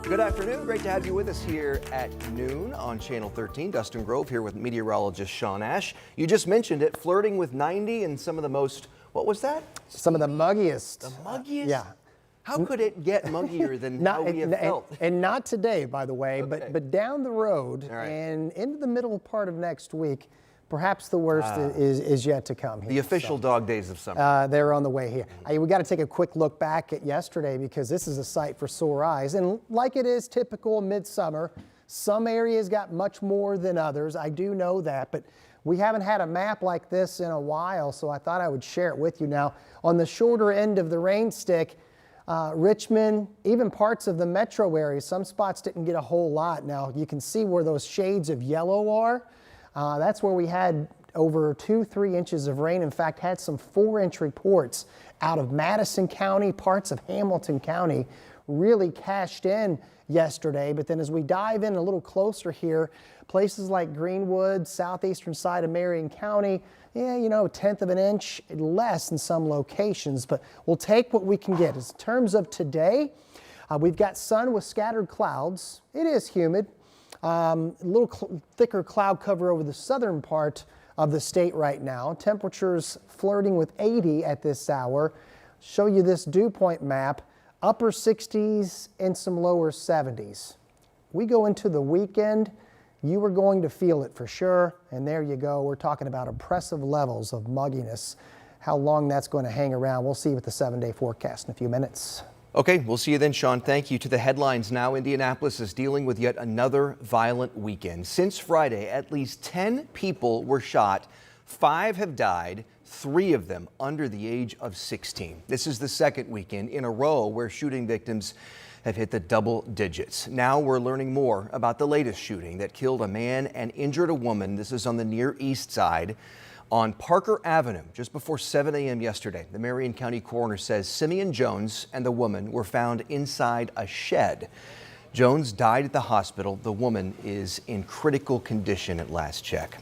Good afternoon. Great to have you with us here at noon on Channel 13. Dustin Grove here with meteorologist Sean Ash. You just mentioned it, flirting with 90 and some of the most, what was that? Some of the muggiest. The muggiest? Yeah. How could it get muggier than how we have felt? And not today, by the way, Okay. but down the road and into the middle part of next week, perhaps the worst is yet to come here. The official dog days of summer. They're on the way here. We got to take a quick look back at yesterday because this is a sight for sore eyes. And like it is typical midsummer, some areas got much more than others. I do know that, but we haven't had a map like this in a while, so I thought I would share it with you. Now, on the shorter end of the rain stick, Richmond, even parts of the metro area, some spots didn't get a whole lot. Now, you can see where those shades of yellow are. That's where we had over 2-3 inches of rain. In fact, had some 4-inch reports out of Madison County, parts of Hamilton County, really cashed in yesterday. But then as we dive in a little closer here, places like Greenwood, southeastern side of Marion County, yeah, you know, 1/10 of an inch less in some locations, but we'll take what we can get. In terms of today, we've got sun with scattered clouds. It is humid. A little thicker cloud cover over the southern part of the state right now. Temperatures flirting with 80 at this hour. Show you this dew point map, upper 60s and some lower 70s. We go into the weekend, you are going to feel it for sure. And there you go. We're talking about oppressive levels of mugginess. How long that's going to hang around, we'll see with the 7-day forecast in a few minutes. Okay, we'll see you then, Sean. Thank you. To the headlines now. Indianapolis is dealing with yet another violent weekend. Since Friday, at least 10 people were shot. 5 have died, 3 of them under the age of 16. This is the second weekend in a row where shooting victims have hit the double digits. Now we're learning more about the latest shooting that killed a man and injured a woman. This is on the Near East Side on Parker Avenue just before 7 a.m. yesterday. The Marion County coroner says Simeon Jones and the woman were found inside a shed. Jones died at the hospital. The woman is in critical condition at last check.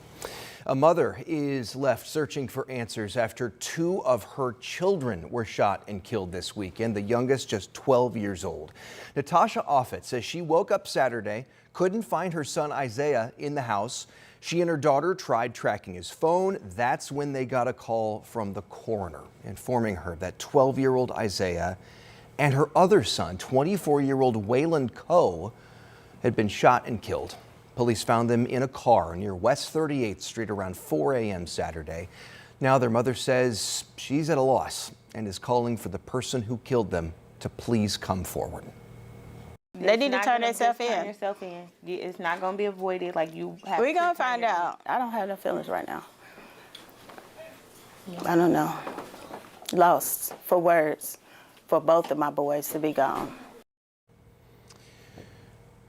A mother is left searching for answers after 2 of her children were shot and killed this weekend, the youngest just 12 years old. Natasha Offit says she woke up Saturday, couldn't find her son Isaiah in the house. She and her daughter tried tracking his phone. That's when they got a call from the coroner informing her that 12-year-old Isaiah and her other son, 24-year-old Waylon Coe, had been shot and killed. Police found them in a car near West 38th Street around 4 a.m. Saturday. Now their mother says she's at a loss and is calling for the person who killed them to please come forward. They need to turn themselves in. Turn yourself in. It's not going to be avoided like you have. We're going to find out. I don't have no feelings right now. I don't know. Lost for words for both of my boys to be gone.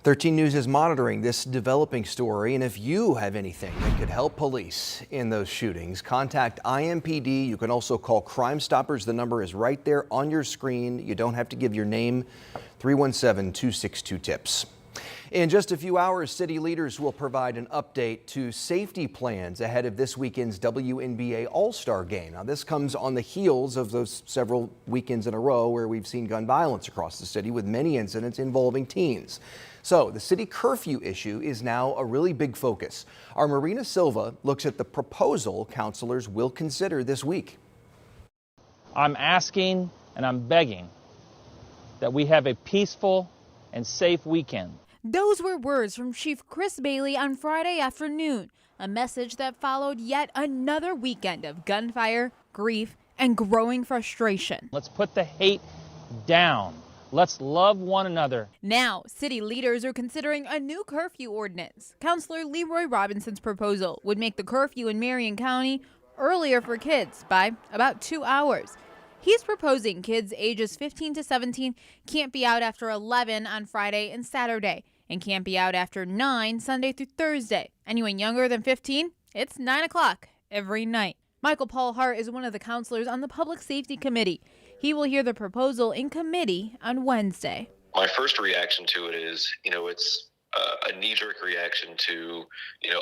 13 News is monitoring this developing story, and if you have anything that could help police in those shootings, contact IMPD. You can also call Crime Stoppers. The number is right there on your screen. You don't have to give your name. 317-262-TIPS. In just a few hours, city leaders will provide an update to safety plans ahead of this weekend's WNBA All-Star Game. Now, this comes on the heels of those several weekends in a row where we've seen gun violence across the city with many incidents involving teens. So the city curfew issue is now a really big focus. Our Marina Silva looks at the proposal councilors will consider this week. I'm asking and I'm begging that we have a peaceful and safe weekend. Those were words from Chief Chris Bailey on Friday afternoon, a message that followed yet another weekend of gunfire, grief, and growing frustration. Let's put the hate down. Let's love one another. Now, city leaders are considering a new curfew ordinance. Councilor Leroy Robinson's proposal would make the curfew in Marion County earlier for kids by about 2 hours. He's proposing kids ages 15 to 17 can't be out after 11 on Friday and Saturday and can't be out after 9 Sunday through Thursday. Anyone younger than 15, it's 9 o'clock every night. Michael Paul Hart is one of the counselors on the Public Safety Committee. He will hear the proposal in committee on Wednesday. My first reaction to it is, it's a knee-jerk reaction to,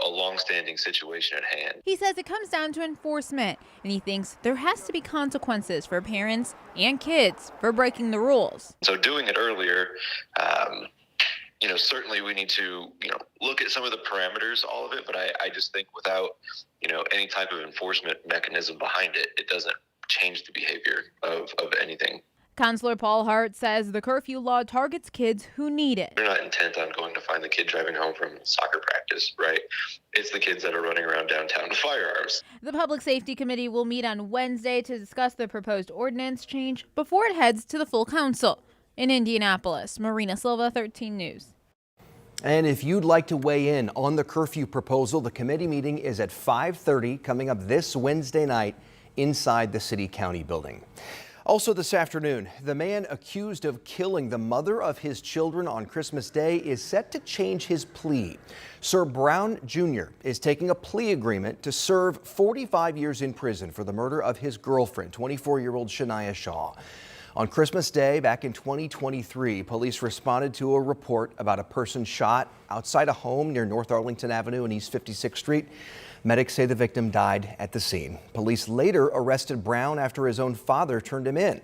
a long-standing situation at hand. He says it comes down to enforcement, and he thinks there has to be consequences for parents and kids for breaking the rules. So doing it earlier, certainly we need to, look at some of the parameters, all of it, but I just think without, any type of enforcement mechanism behind it, it doesn't change the behavior of anything. Counselor Paul Hart says the curfew law targets kids who need it. They're not intent on going to find the kid driving home from soccer practice, right? It's the kids that are running around downtown with firearms. The Public Safety Committee will meet on Wednesday to discuss the proposed ordinance change before it heads to the full council. In Indianapolis, Marina Silva, 13 News. And if you'd like to weigh in on the curfew proposal, the committee meeting is at 5:30 coming up this Wednesday night inside the City-County building. Also this afternoon, the man accused of killing the mother of his children on Christmas Day is set to change his plea. Sir Brown Jr. is taking a plea agreement to serve 45 years in prison for the murder of his girlfriend, 24-year-old Shania Shaw. On Christmas Day back in 2023, police responded to a report about a person shot outside a home near North Arlington Avenue and East 56th Street. Medics say the victim died at the scene. Police later arrested Brown after his own father turned him in.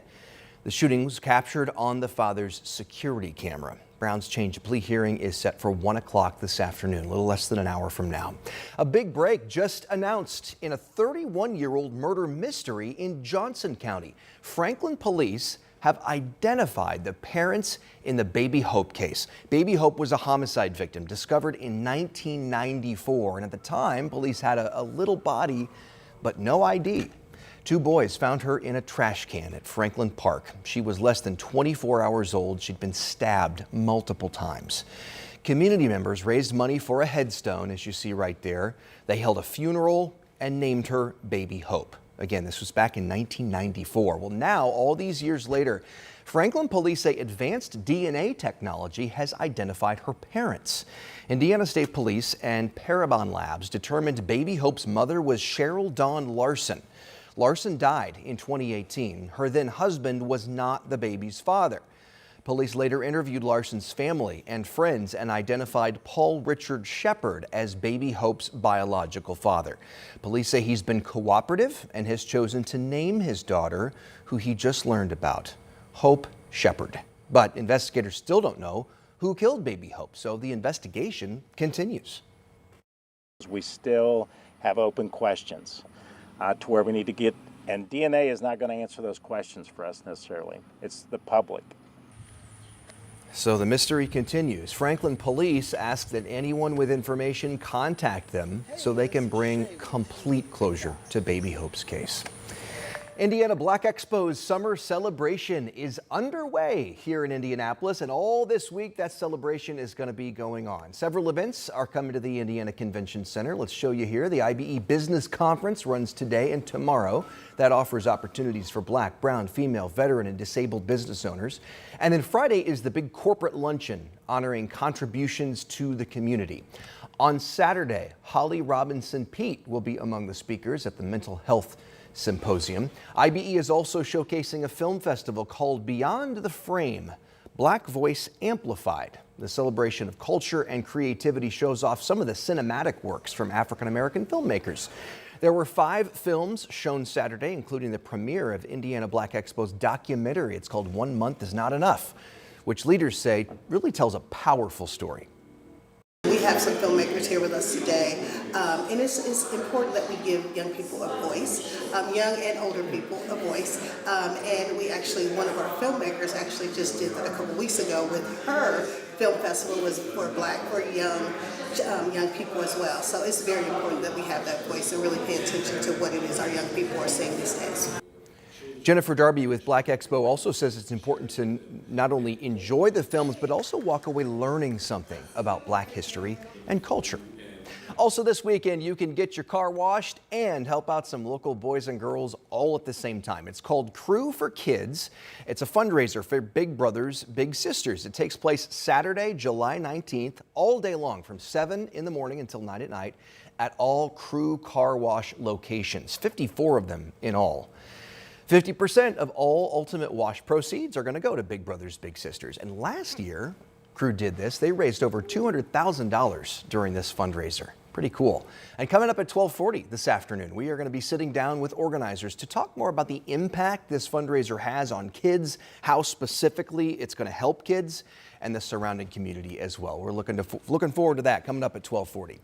The shooting was captured on the father's security camera. Brown's change of plea hearing is set for 1 o'clock this afternoon, a little less than an hour from now. A big break just announced in a 31-year-old murder mystery in Johnson County. Franklin police have identified the parents in the Baby Hope case. Baby Hope was a homicide victim discovered in 1994, and at the time, police had a little body, but no ID. Two boys found her in a trash can at Franklin Park. She was less than 24 hours old. She'd been stabbed multiple times. Community members raised money for a headstone, as you see right there. They held a funeral and named her Baby Hope. Again, this was back in 1994. Well, now, all these years later, Franklin police say advanced DNA technology has identified her parents. Indiana State Police and Parabon Labs determined Baby Hope's mother was Cheryl Dawn Larson. Larson died in 2018. Her then husband was not the baby's father. Police later interviewed Larson's family and friends and identified Paul Richard Shepard as Baby Hope's biological father. Police say he's been cooperative and has chosen to name his daughter, who he just learned about, Hope Shepard. But investigators still don't know who killed Baby Hope, so the investigation continues. We still have open questions to where we need to get, and DNA is not going to answer those questions for us necessarily. It's the public. So the mystery continues. Franklin police ask that anyone with information contact them so they can bring complete closure to Baby Hope's case. Indiana Black Expo's summer celebration is underway here in Indianapolis, and all this week that celebration is going to be going on. Several events are coming to the Indiana Convention Center. Let's show you here. The IBE Business Conference runs today and tomorrow. That offers opportunities for Black, brown, female, veteran, and disabled business owners. And then Friday is the big corporate luncheon honoring contributions to the community. On Saturday, Holly Robinson Peete will be among the speakers at the Mental Health Symposium. IBE is also showcasing a film festival called Beyond the Frame, Black Voice Amplified. The celebration of culture and creativity shows off some of the cinematic works from African-American filmmakers. There were 5 films shown Saturday, including the premiere of Indiana Black Expo's documentary. It's called 1 Month Is Not Enough, which leaders say really tells a powerful story. We have some filmmakers here with us today, and it's important that we give young people a voice, young and older people a voice, and we actually, one of our filmmakers actually just did that a couple weeks ago with her film festival was for Black, for young people as well. So it's very important that we have that voice and really pay attention to what it is our young people are saying these days. Jennifer Darby with Black Expo also says it's important to not only enjoy the films, but also walk away learning something about Black history and culture. Also this weekend, you can get your car washed and help out some local boys and girls all at the same time. It's called Crew for Kids. It's a fundraiser for Big Brothers, Big Sisters. It takes place Saturday, July 19th, all day long from 7 in the morning until 9 at night at all Crew car wash locations, 54 of them in all. 50% of all Ultimate Wash proceeds are going to go to Big Brothers Big Sisters. And last year, Crew did this. They raised over $200,000 during this fundraiser. Pretty cool. And coming up at 12:40 this afternoon, we are going to be sitting down with organizers to talk more about the impact this fundraiser has on kids, how specifically it's going to help kids and the surrounding community as well. We're looking forward to that coming up at 12:40.